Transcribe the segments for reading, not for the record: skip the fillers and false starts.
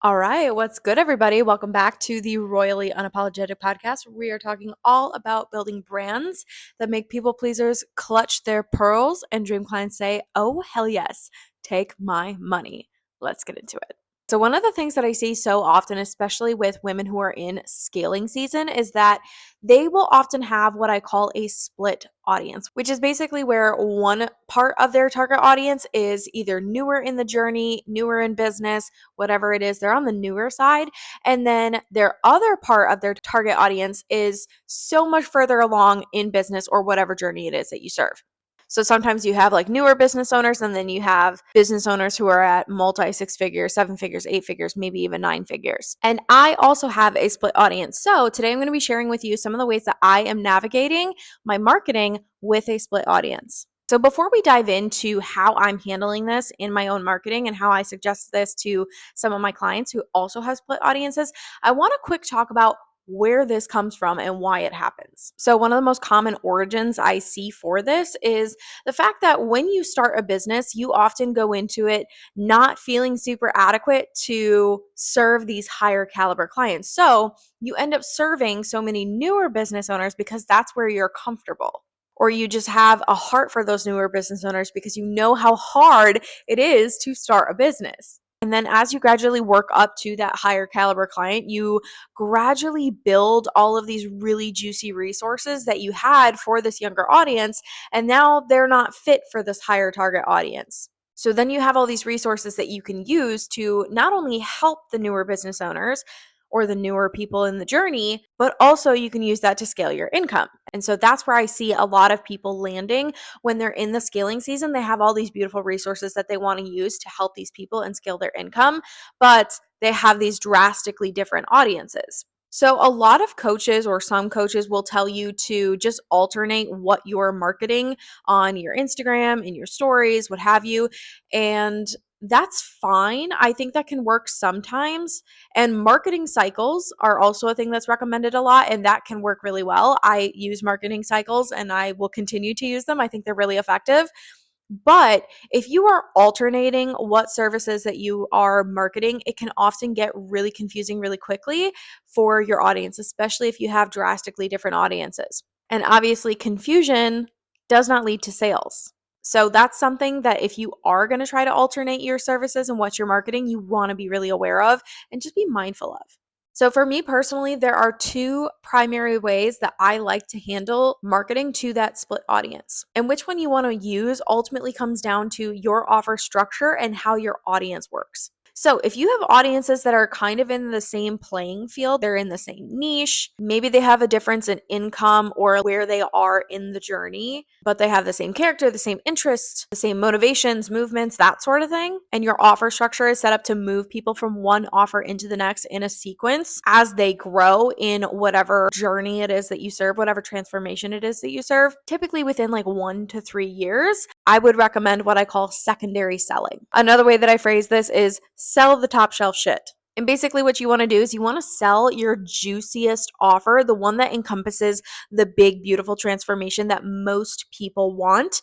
All right, what's good, everybody? Welcome back to the Royally Unapologetic Podcast. We are talking all about building brands that make people pleasers clutch their pearls and dream clients say, oh, hell yes, take my money. Let's get into it. So, one of the things that I see so often, especially with women who are in scaling season, is that they will often have what I call a split audience, which is basically where one part of their target audience is either newer in the journey, newer in business, whatever it is, they're on the newer side. And then their other part of their target audience is so much further along in business or whatever journey it is that you serve. So sometimes you have like newer business owners, and then you have business owners who are at multi 6 figures, 7 figures, 8 figures, maybe even 9 figures. And I also have a split audience. So today I'm going to be sharing with you some of the ways that I am navigating my marketing with a split audience. So before we dive into how I'm handling this in my own marketing and how I suggest this to some of my clients who also have split audiences, I want to quick talk about where this comes from and why it happens. So one of the most common origins I see for this is the fact that when you start a business, you often go into it not feeling super adequate to serve these higher caliber clients. So you end up serving so many newer business owners because that's where you're comfortable. Or you just have a heart for those newer business owners because you know how hard it is to start a business. And then as you gradually work up to that higher caliber client, you gradually build all of these really juicy resources that you had for this younger audience. And now they're not fit for this higher target audience. So then you have all these resources that you can use to not only help the newer business owners or the newer people in the journey, but also you can use that to scale your income. And so that's where I see a lot of people landing when they're in the scaling season. They have all these beautiful resources that they want to use to help these people and scale their income, but they have these drastically different audiences. So, a lot of coaches or some coaches will tell you to just alternate what you're marketing on your Instagram, in your stories, what have you. And that's fine. I think that can work sometimes. And marketing cycles are also a thing that's recommended a lot, and that can work really well. I use marketing cycles and I will continue to use them. I think they're really effective. But if you are alternating what services that you are marketing, it can often get really confusing really quickly for your audience, especially if you have drastically different audiences. And obviously, confusion does not lead to sales. So that's something that if you are going to try to alternate your services and what you're marketing, you want to be really aware of and just be mindful of. So, for me personally, there are two primary ways that I like to handle marketing to that split audience. And which one you want to use ultimately comes down to your offer structure and how your audience works. So, if you have audiences that are kind of in the same playing field, they're in the same niche, maybe they have a difference in income or where they are in the journey, but they have the same character, the same interests, the same motivations, movements, that sort of thing, and your offer structure is set up to move people from one offer into the next in a sequence as they grow in whatever journey it is that you serve, whatever transformation it is that you serve, typically within like 1 to 3 years, I would recommend what I call secondary selling. Another way that I phrase this is sell the top shelf shit. And basically, what you want to do is you want to sell your juiciest offer, the one that encompasses the big, beautiful transformation that most people want,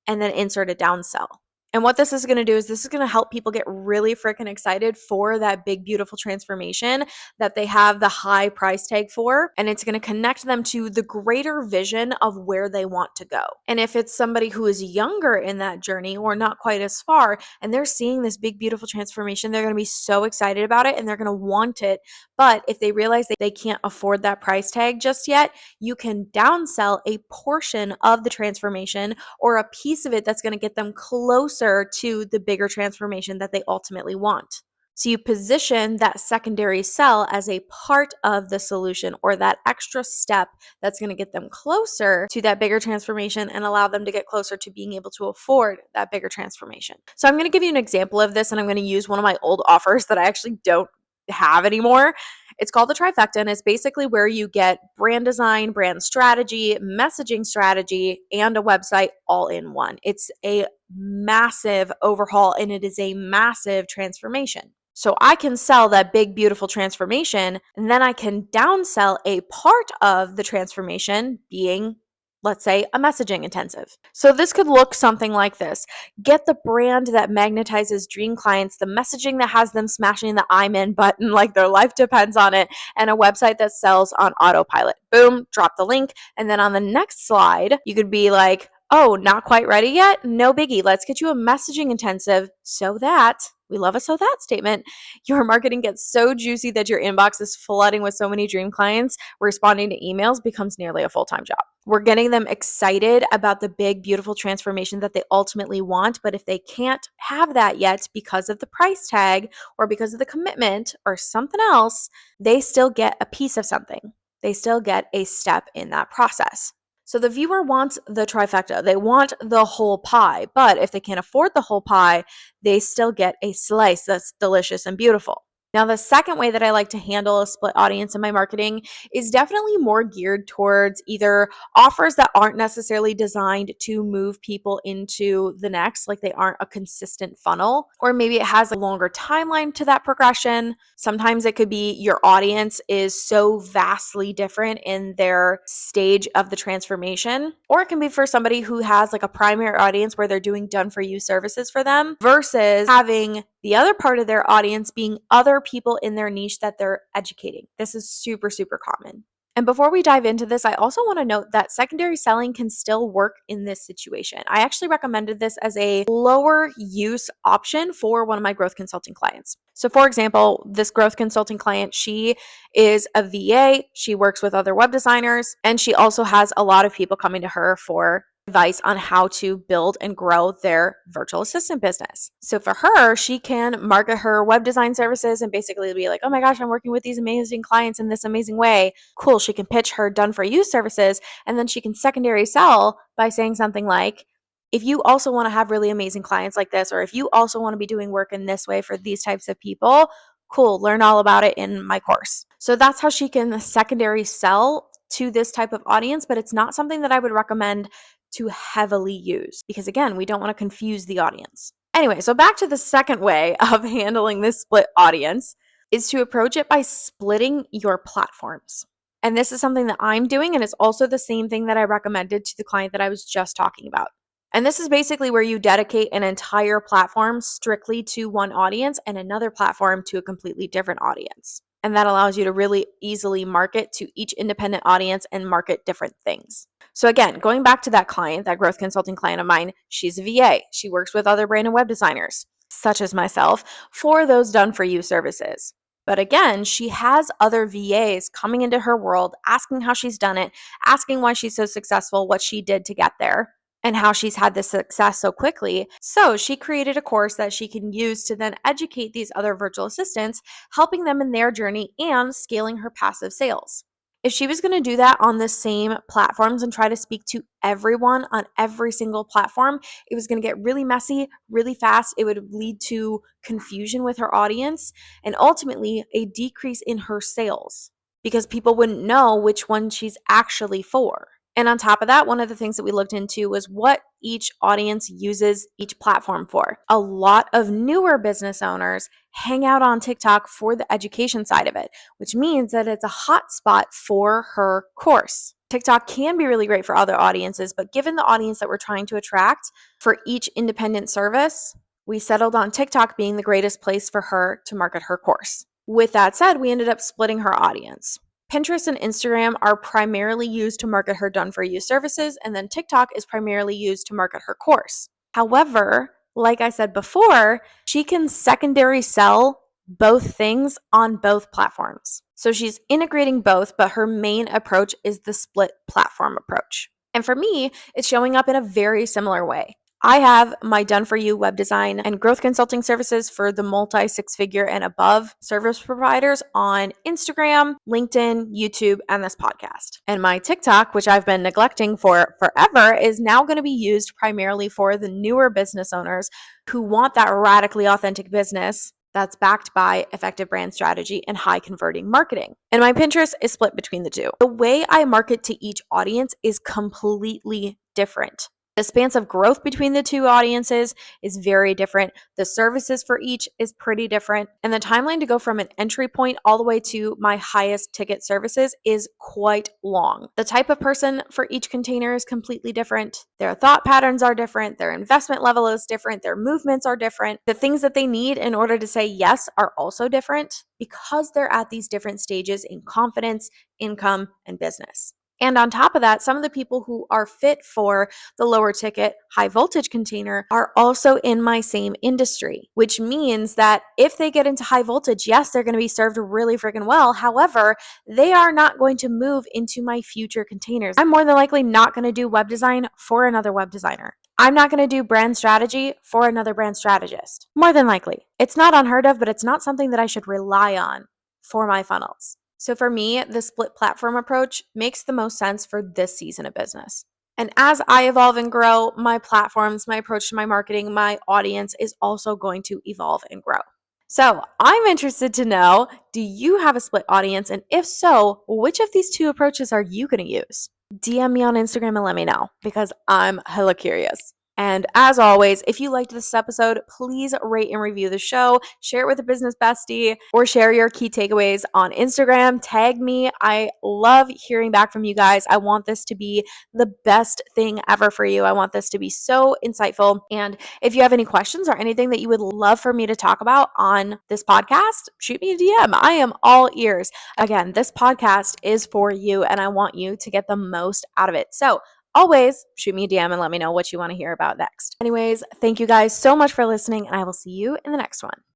and then insert a downsell. And what this is going to do is this is going to help people get really freaking excited for that big, beautiful transformation that they have the high price tag for. And it's going to connect them to the greater vision of where they want to go. And if it's somebody who is younger in that journey or not quite as far, and they're seeing this big, beautiful transformation, they're going to be so excited about it and they're going to want it. But if they realize that they can't afford that price tag just yet, you can downsell a portion of the transformation or a piece of it that's going to get them closer to the bigger transformation that they ultimately want. So you position that secondary sell as a part of the solution or that extra step that's going to get them closer to that bigger transformation and allow them to get closer to being able to afford that bigger transformation. So I'm going to give you an example of this, and I'm going to use one of my old offers that I actually don't have anymore. It's called the trifecta, and it's basically where you get brand design, brand strategy, messaging strategy, and a website all in one. It's a massive overhaul and it is a massive transformation. So I can sell that big, beautiful transformation, and then I can downsell a part of the transformation being let's say a messaging intensive. So this could look something like this. Get the brand that magnetizes dream clients, the messaging that has them smashing the I'm in button like their life depends on it, and a website that sells on autopilot. Boom, drop the link. And then on the next slide, you could be like, oh, not quite ready yet? No biggie. Let's get you a messaging intensive so that, we love a so that statement, your marketing gets so juicy that your inbox is flooding with so many dream clients, responding to emails becomes nearly a full-time job. We're getting them excited about the big, beautiful transformation that they ultimately want, but if they can't have that yet because of the price tag or because of the commitment or something else, they still get a piece of something. They still get a step in that process. So the viewer wants the trifecta. They want the whole pie, but if they can't afford the whole pie, they still get a slice that's delicious and beautiful. Now, the second way that I like to handle a split audience in my marketing is definitely more geared towards either offers that aren't necessarily designed to move people into the next, like they aren't a consistent funnel, or maybe it has a longer timeline to that progression. Sometimes it could be your audience is so vastly different in their stage of the transformation, or it can be for somebody who has like a primary audience where they're doing done for you services for them versus having the other part of their audience being other people in their niche that they're educating. This is super, super common. And before we dive into this, I also want to note that secondary selling can still work in this situation. I actually recommended this as a lower use option for one of my growth consulting clients. So for example, this growth consulting client, she is a VA, she works with other web designers, and she also has a lot of people coming to her for advice on how to build and grow their virtual assistant business. So for her, she can market her web design services and basically be like, oh my gosh, I'm working with these amazing clients in this amazing way. Cool. She can pitch her done for you services, and then she can secondary sell by saying something like, if you also want to have really amazing clients like this, or if you also want to be doing work in this way for these types of people, cool, learn all about it in my course. So that's how she can secondary sell to this type of audience, but it's not something that I would recommend to heavily use because, again, we don't want to confuse the audience. Anyway, so back to the second way of handling this split audience is to approach it by splitting your platforms. And this is something that I'm doing, and it's also the same thing that I recommended to the client that I was just talking about. And this is basically where you dedicate an entire platform strictly to one audience and another platform to a completely different audience. And that allows you to really easily market to each independent audience and market different things. So again, going back to that client, that growth consulting client of mine, she's a VA. She works with other brand and web designers, such as myself, for those done for you services. But again, she has other VAs coming into her world, asking how she's done it, asking why she's so successful, what she did to get there, and how she's had this success so quickly. So she created a course that she can use to then educate these other virtual assistants, helping them in their journey and scaling her passive sales. If she was going to do that on the same platforms and try to speak to everyone on every single platform, it was going to get really messy, really fast. It would lead to confusion with her audience and ultimately a decrease in her sales because people wouldn't know which one she's actually for. And on top of that, one of the things that we looked into was what each audience uses each platform for. A lot of newer business owners hang out on TikTok for the education side of it, which means that it's a hot spot for her course. TikTok can be really great for other audiences, but given the audience that we're trying to attract for each independent service, we settled on TikTok being the greatest place for her to market her course. With that said, we ended up splitting her audience. Pinterest and Instagram are primarily used to market her done for you services, and then TikTok is primarily used to market her course. However, like I said before, she can secondary sell both things on both platforms. So she's integrating both, but her main approach is the split platform approach. And for me, it's showing up in a very similar way. I have my done for you web design and growth consulting services for the multi six-figure and above service providers on Instagram, LinkedIn, YouTube, and this podcast. And my TikTok, which I've been neglecting for forever, is now going to be used primarily for the newer business owners who want that radically authentic business that's backed by effective brand strategy and high converting marketing. And my Pinterest is split between the two. The way I market to each audience is completely different. The spans of growth between the two audiences is very different. The services for each is pretty different. And the timeline to go from an entry point all the way to my highest ticket services is quite long. The type of person for each container is completely different. Their thought patterns are different. Their investment level is different. Their movements are different. The things that they need in order to say yes are also different because they're at these different stages in confidence, income, and business. And on top of that, some of the people who are fit for the lower ticket, high voltage container are also in my same industry, which means that if they get into high voltage, yes, they're going to be served really freaking well. However, they are not going to move into my future containers. I'm more than likely not going to do web design for another web designer. I'm not going to do brand strategy for another brand strategist. More than likely. It's not unheard of, but it's not something that I should rely on for my funnels. So for me, the split platform approach makes the most sense for this season of business. And as I evolve and grow, my platforms, my approach to my marketing, my audience is also going to evolve and grow. So I'm interested to know, do you have a split audience? And if so, which of these two approaches are you going to use? DM me on Instagram and let me know because I'm hella curious. And as always, if you liked this episode, please rate and review the show, share it with a business bestie, or share your key takeaways on Instagram. Tag me. I love hearing back from you guys. I want this to be the best thing ever for you. I want this to be so insightful. And if you have any questions or anything that you would love for me to talk about on this podcast, shoot me a DM. I am all ears. Again, this podcast is for you, and I want you to get the most out of it. So always shoot me a DM and let me know what you want to hear about next. Anyways, thank you guys so much for listening, and I will see you in the next one.